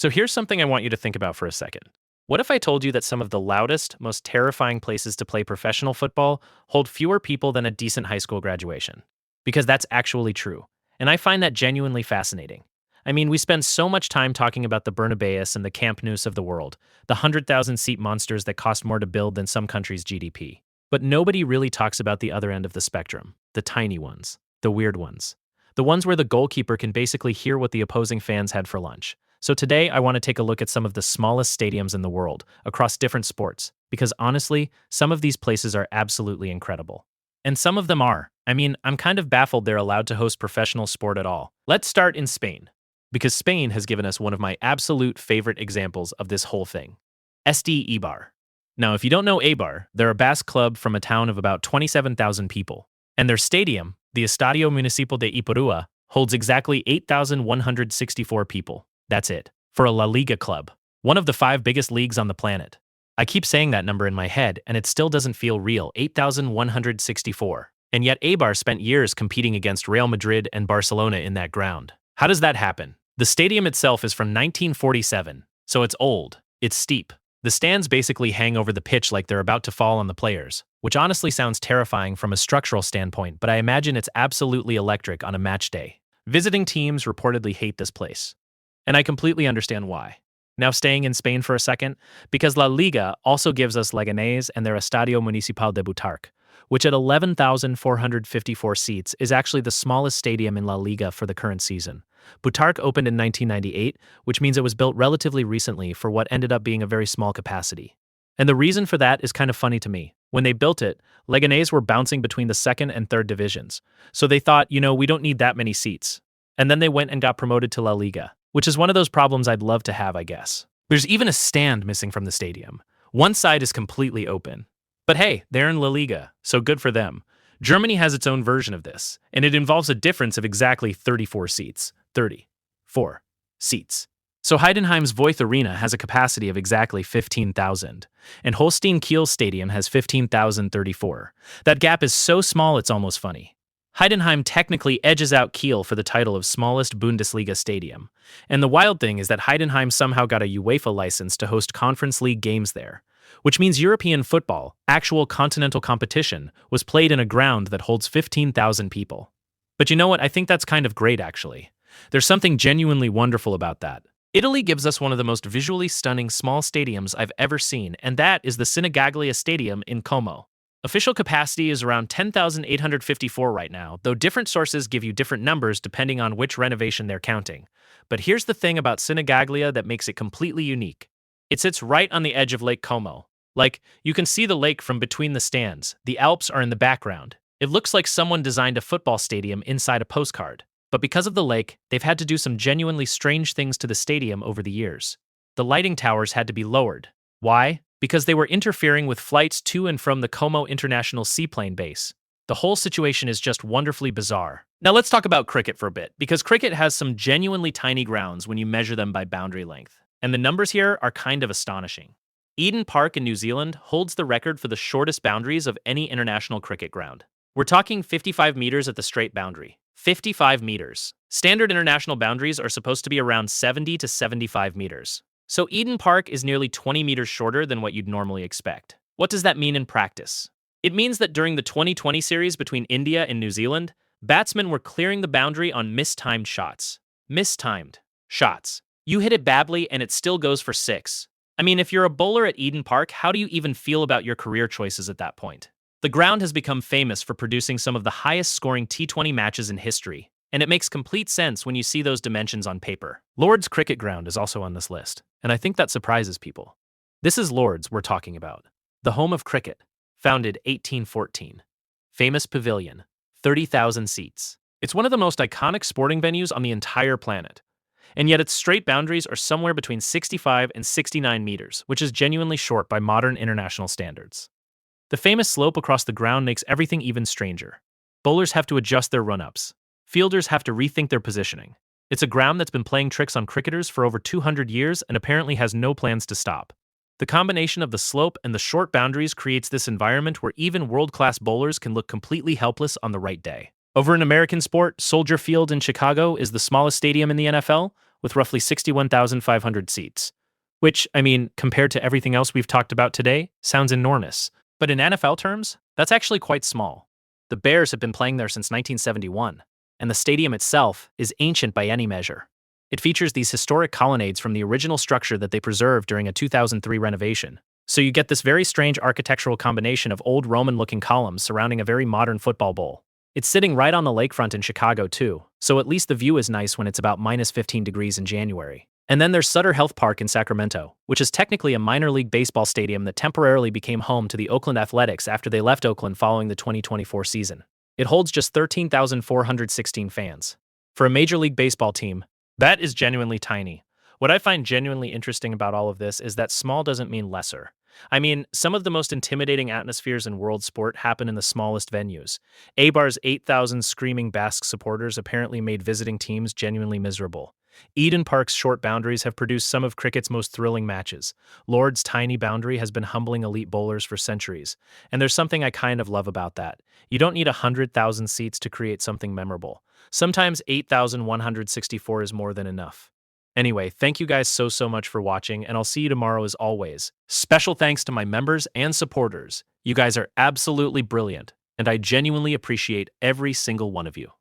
So here's something I want you to think about for a second. What if I told you that some of the loudest, most terrifying places to play professional football hold fewer people than a decent high school graduation? Because that's actually true. And I find that genuinely fascinating. I mean, we spend so much time talking about the Bernabéus and the Camp Nous of the world, the 100,000 seat monsters that cost more to build than some countries' GDP. But nobody really talks about the other end of the spectrum, the tiny ones, the weird ones. The ones where the goalkeeper can basically hear what the opposing fans had for lunch. So today, I want to take a look at some of the smallest stadiums in the world across different sports, because honestly, some of these places are absolutely incredible. And some of them are. I mean, I'm kind of baffled they're allowed to host professional sport at all. Let's start in Spain, because Spain has given us one of my absolute favorite examples of this whole thing. SD Eibar. Now, if you don't know Eibar, they're a Basque club from a town of about 27,000 people. And their stadium, the Estadio Municipal de Ipurua, holds exactly 8,164 people. That's it. For a La Liga club, one of the 5 biggest leagues on the planet. I keep saying that number in my head, and it still doesn't feel real, 8,164. And yet Eibar spent years competing against Real Madrid and Barcelona in that ground. How does that happen? The stadium itself is from 1947, so it's old, it's steep. The stands basically hang over the pitch like they're about to fall on the players, which honestly sounds terrifying from a structural standpoint, but I imagine it's absolutely electric on a match day. Visiting teams reportedly hate this place. And I completely understand why. Now staying in Spain for a second, because La Liga also gives us Leganés and their Estadio Municipal de Butarque, which at 11,454 seats is actually the smallest stadium in La Liga for the current season. Butarque opened in 1998, which means it was built relatively recently for what ended up being a very small capacity. And the reason for that is kind of funny to me. When they built it, Leganés were bouncing between the second and third divisions, so they thought, we don't need that many seats. And then they went and got promoted to La Liga, which is one of those problems I'd love to have, I guess. There's even a stand missing from the stadium. One side is completely open. But hey, they're in La Liga, so good for them. Germany has its own version of this, and it involves a difference of exactly 34 seats. 34 seats. So Heidenheim's Voith Arena has a capacity of exactly 15,000, and Holstein Kiel Stadium has 15,034. That gap is so small it's almost funny. Heidenheim technically edges out Kiel for the title of smallest Bundesliga stadium. And the wild thing is that Heidenheim somehow got a UEFA license to host Conference League games there, which means European football, actual continental competition, was played in a ground that holds 15,000 people. But you know what? I think that's kind of great, actually. There's something genuinely wonderful about that. Italy gives us one of the most visually stunning small stadiums I've ever seen, and that is the Sinigaglia Stadium in Como. Official capacity is around 10,854 right now, though different sources give you different numbers depending on which renovation they're counting. But here's the thing about Sinigaglia that makes it completely unique. It sits right on the edge of Lake Como. You can see the lake from between the stands. The Alps are in the background. It looks like someone designed a football stadium inside a postcard. But because of the lake, they've had to do some genuinely strange things to the stadium over the years. The lighting towers had to be lowered. Why? Because they were interfering with flights to and from the Como International Seaplane Base. The whole situation is just wonderfully bizarre. Now let's talk about cricket for a bit, because cricket has some genuinely tiny grounds when you measure them by boundary length. And the numbers here are kind of astonishing. Eden Park in New Zealand holds the record for the shortest boundaries of any international cricket ground. We're talking 55 meters at the straight boundary. 55 meters. Standard international boundaries are supposed to be around 70 to 75 meters. So Eden Park is nearly 20 meters shorter than what you'd normally expect. What does that mean in practice? It means that during the 2020 series between India and New Zealand, batsmen were clearing the boundary on mistimed shots. Mistimed shots. You hit it badly and it still goes for 6. I mean, if you're a bowler at Eden Park, how do you even feel about your career choices at that point? The ground has become famous for producing some of the highest scoring T20 matches in history, and it makes complete sense when you see those dimensions on paper. Lord's Cricket Ground is also on this list, and I think that surprises people. This is Lord's we're talking about. The home of cricket, founded 1814. Famous pavilion, 30,000 seats. It's one of the most iconic sporting venues on the entire planet. And yet its straight boundaries are somewhere between 65 and 69 meters, which is genuinely short by modern international standards. The famous slope across the ground makes everything even stranger. Bowlers have to adjust their run-ups. Fielders have to rethink their positioning. It's a ground that's been playing tricks on cricketers for over 200 years and apparently has no plans to stop. The combination of the slope and the short boundaries creates this environment where even world-class bowlers can look completely helpless on the right day. Over in American sport, Soldier Field in Chicago is the smallest stadium in the NFL, with roughly 61,500 seats. Which, I mean, compared to everything else we've talked about today, sounds enormous. But in NFL terms, that's actually quite small. The Bears have been playing there since 1971, and the stadium itself is ancient by any measure. It features these historic colonnades from the original structure that they preserved during a 2003 renovation. So you get this very strange architectural combination of old Roman-looking columns surrounding a very modern football bowl. It's sitting right on the lakefront in Chicago too, so at least the view is nice when it's about minus 15 degrees in January. And then there's Sutter Health Park in Sacramento, which is technically a minor league baseball stadium that temporarily became home to the Oakland Athletics after they left Oakland following the 2024 season. It holds just 13,416 fans. For a Major League Baseball team, that is genuinely tiny. What I find genuinely interesting about all of this is that small doesn't mean lesser. I mean, some of the most intimidating atmospheres in world sport happen in the smallest venues. A-Bar's 8,000 screaming Basque supporters apparently made visiting teams genuinely miserable. Eden Park's short boundaries have produced some of cricket's most thrilling matches. Lord's tiny boundary has been humbling elite bowlers for centuries. And there's something I kind of love about that. You don't need 100,000 seats to create something memorable. Sometimes 8,164 is more than enough. Anyway, thank you guys so much for watching, and I'll see you tomorrow as always. Special thanks to my members and supporters. You guys are absolutely brilliant, and I genuinely appreciate every single one of you.